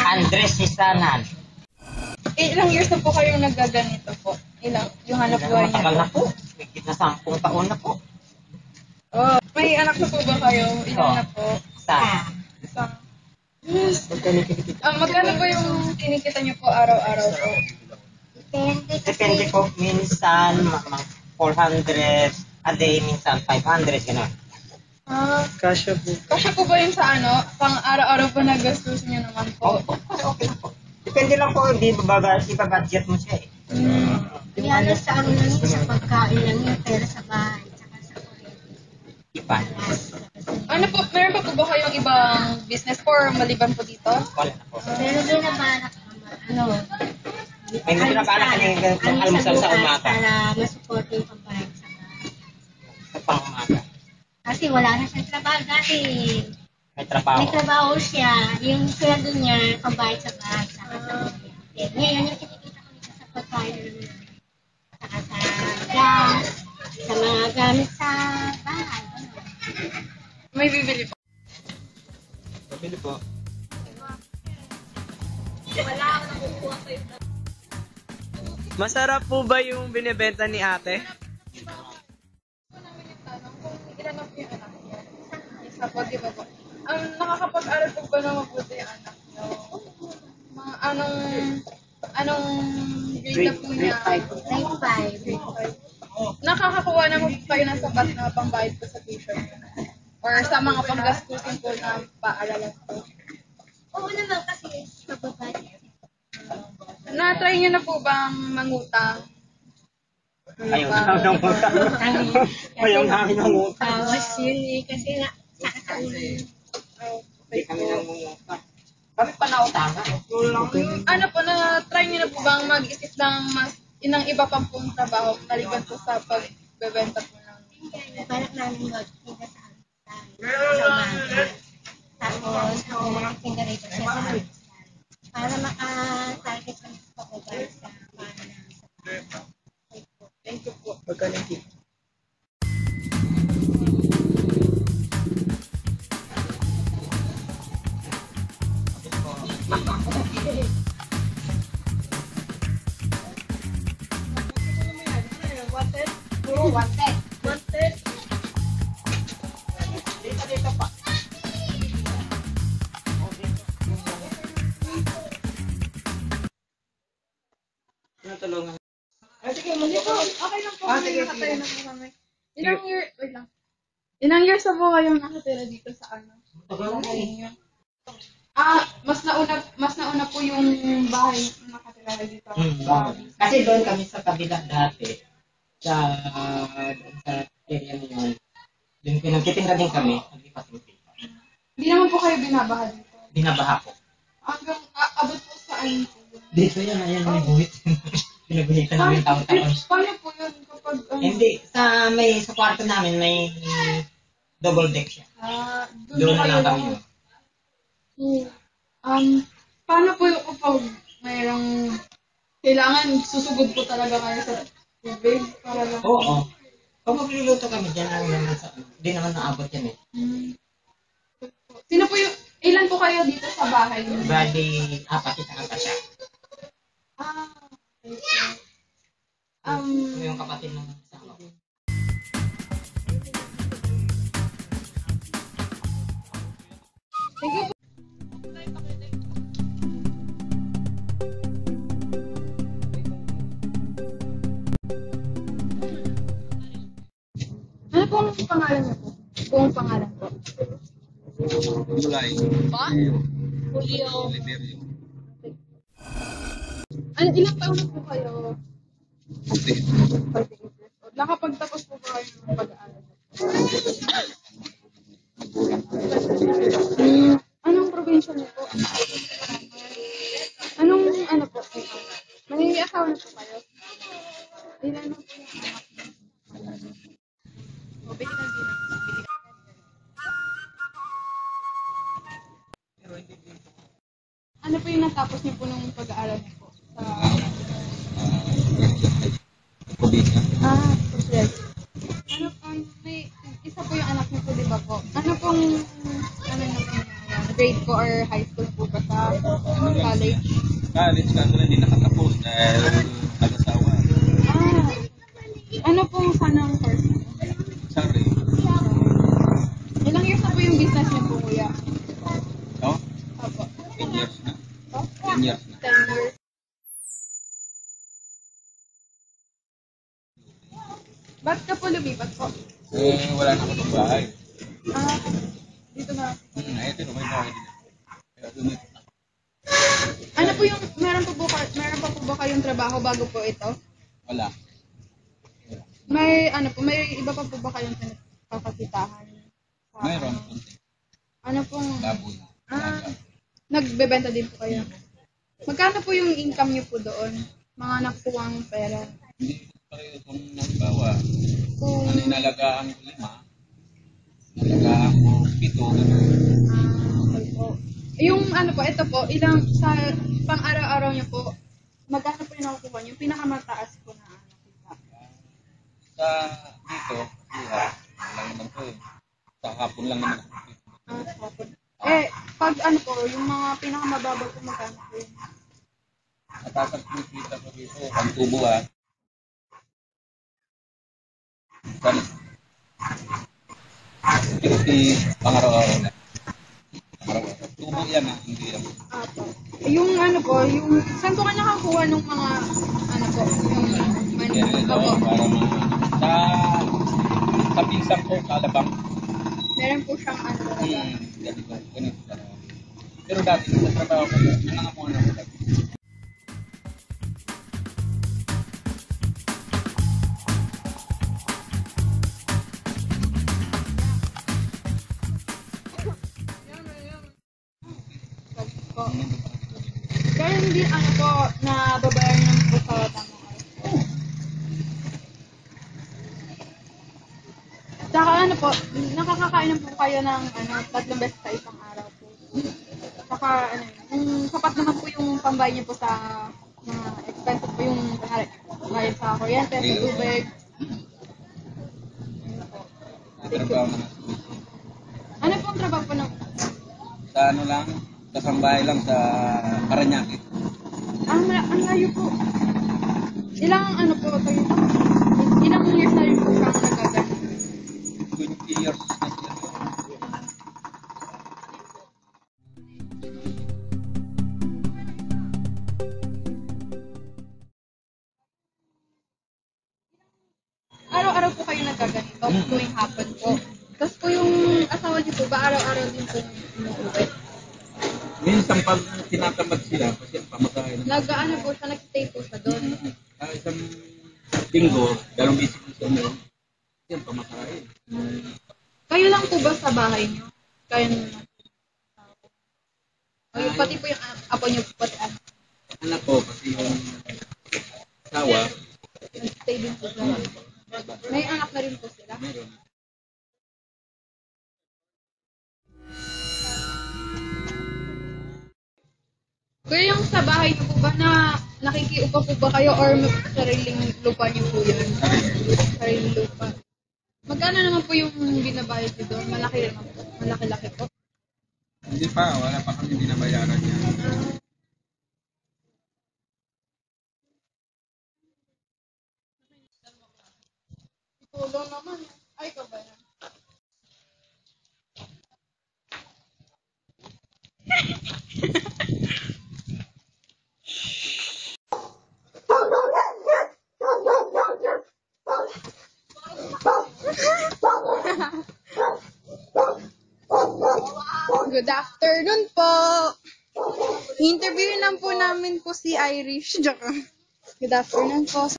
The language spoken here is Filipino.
Andres Isanan. Ilang years na po kayong nagaganito po? Ilang? Yung hanap buhay niyo Matagal po? na po. Higit na 10 taon na po. Oh, may anak na po ba kayo? Ilan na po? Sa Isang. Yes. Magkano ba yung kinikita niyo po araw-araw po? depende po. Minsan, 400 a day. Minsan, 500. Gano'n. Kasya po. Kasya po ba yun sa ano? Pang araw-araw po nagastusin niyo naman po? Okay po. Depende lang po. Iba-budget mo siya eh. Yan sa ano lang yun, sa pagkain lang yun, pero sa bahay, tsaka sa kuryente. Iba. Ano po, meron pa po ba kayong ibang business po or maliban po dito? Wala na po. Pero binabalak naman, May binabalak ka ng almusal sa umaga. Para masupport yung pambayad sa bahay. Sa pang-umaga. Kasi wala na siyang trabaho dati. May trabaho. May trabaho siya, yung sweldo niya, pambayad sa bahay, saka sa kuryente. Ngayon, yung kinikita ko dito sa pagkain lang, saka sa gas, sa mga gamit sa bahay. May bibili po. Pabili po. Masarap po ba yung binibenta ni ate? Ilan na po yung anak niya? Isa po, di ba po? Nakakapag-aral po ba na mabuti yung anak niyo? Mga anong grade na po niya? Grade 5. Nakakakuha na mo po kayo ng sapat na pambayad po sa tuition niyo? Or sa mga panggastusin po na paaralan po? Oo naman kasi sa babae. Na-try niyo na po bang mangutang? Ayaw namin ng utang. Ayaw namin ng utang. Bawas yun eh, kasi na, sa ulo. Hindi kami nangungutang. Kami pa nautangan. Ano po, na-try niyo na po bang mag-isip ng mas inang iba pang pong trabaho maliban po sa pagbebenta po ng Balak namin magtinda sa umaga. Tapos, ako magtinda rito siya sa almusal. Para maka-target kami sa pagbabayad sa panalang sa bahay. thank you po. Magkano yung tip? Wanted. Dito pa. Tulungan. Sige, mali po. Okay lang po. Sige, Nakatayo na po kami. Wait lang. Ilang years na po kayong nakatira dito sa ano? Bahay niyo? Mas nauna po yung bahay na nakatira dito. Kasi doon kami sa kabila dati. Sa area na yun. Doon nagtitinda din kami. Naglipat-lipat. Hindi naman po kayo binabaha dito. Binabaha ko. Hanggang abot po saan po? Dito yan, ayan, may buhit. Pinaguhitan namin taon-taon. Paano po yun kapag Hindi, sa kwarto namin may double deck siya. Doon na lang kami yun. Paano po yung kapag mayroong kailangan susugod po talaga kayo sa tubig? Para lang. Oo. Pag magluluto kami dyan, hindi naman naabot yan eh. Sino po yung, ilan po kayo dito sa bahay? Bali, apat siya. Okay. Yung kapatid ng asawa ko. Thank you po. Ano pong pangalan niyo po? Buong pangalan po. Mulay. Pa? Julio. Liberio. Ilang taon na po kayo? 48 years old. Nakapagtapos po ba kayo ng pag-aaral? Anong probinsya niyo po? Ano po? May asawa na po kayo? Ilan na po yung anak niyo? O, bigyan din ako. Ano po yung natapos niyo po nung pag-aaral niyo po? Probinsya. Yes. May isa po yung anak niyo po, di ba po? Ano pong, grade po or high school po ba sa college, kaso lang hindi nakatapos dahil nag-asawa. Ano pong sanang course? Sorry. Ilang years na po yung business niyo po, kuya? No? Opo. 10 years na. Oh? 10 years na. 10 years. Ba't ka po lumipat po? Wala na ako ng bahay. Dito na. Ito, may bahay din. Kaya lumipat na. Ano po yung, meron pa po ba kayong trabaho bago po ito? Wala. May iba pa po ba kayong pinagkakakitahan? Mayroon. Ano pong, Baboy. nagbebenta din po kayo? Magkano po yung income niyo po doon? Mga nakukuhang pera? Hindi pareho kung nagbawa. Kung, Ano inalagaan ko 5. Inalagaan ko 7. okay po. Yung ano po, ito po, ilang, sa pang-araw-araw niyo po, magkano po yung nakukuha niyo? Yung pinakamataas po na nakita. Sa dito, lang naman ko eh. Sa hapon lang naman ako. Hapon. Pag ano po, yung mga pinakamababa po, magkano po yun? Matakas ko kita ko dito. Ang tubo San 50 pangaraw-araw na. Pangaraw-araw. Tubo yan hindi lang. Apo. Yung ano po, yung, saan po ka nakakuha ng mga, ano po, yung money? Kaya ito, Apo. para sa pinsang ko, kalabang. Meron po siyang ano talaga. Ganito. Pero dati, sa trabaho ko, nangangamuhan ako dati. Po. Pero hindi ano po, nababayaran naman po sa tamang oras. Saka ano po, nakakakain na po kayo ng 3 beses sa isang araw po. Saka ano, yung sapat naman po yung pambay niyo po sa mga expenses po yung bayad sa kuryente, sa tubig. Nagtrabaho naman. Ano po ang trabaho po ng Sa ano lang, sa sambahay lang sa Paranaque. ang layo po. Ilang ano po kayo? Ilang years na rin po siyang nagagano? 20 years na siya. Araw-araw po kayo nagaganito tuwing hapon po. Tapos po yung asawa niyo po ba araw-araw din po umuwi? Minsan pag tinatamad sila, kasi pamagay na. Nag-ano po siya, nag-stay po siya doon. Isang linggo, 2 beses ko siya meron. Yan, pamakain. Kayo lang po ba sa bahay niyo? Kayo na lang. O yung pati po yung apo niyo po, pati ano. Anak ko, kasi yung asawa, Nag-stay din po sila. May anak na rin po sila. meron. Kuya, yung sa bahay niyo po ba na nakikiupa po ba kayo or sariling lupa niyo po yun? Sariling lupa. Magkano naman po yung binabayad niyo doon? Malaki naman po. Malaki-laki po. Hindi pa, wala pa kami binabayaran niya. Tulong naman. Ay, ikaw ba yan? Good afternoon po. Interviewin lang po namin po si Irish. Good afternoon po.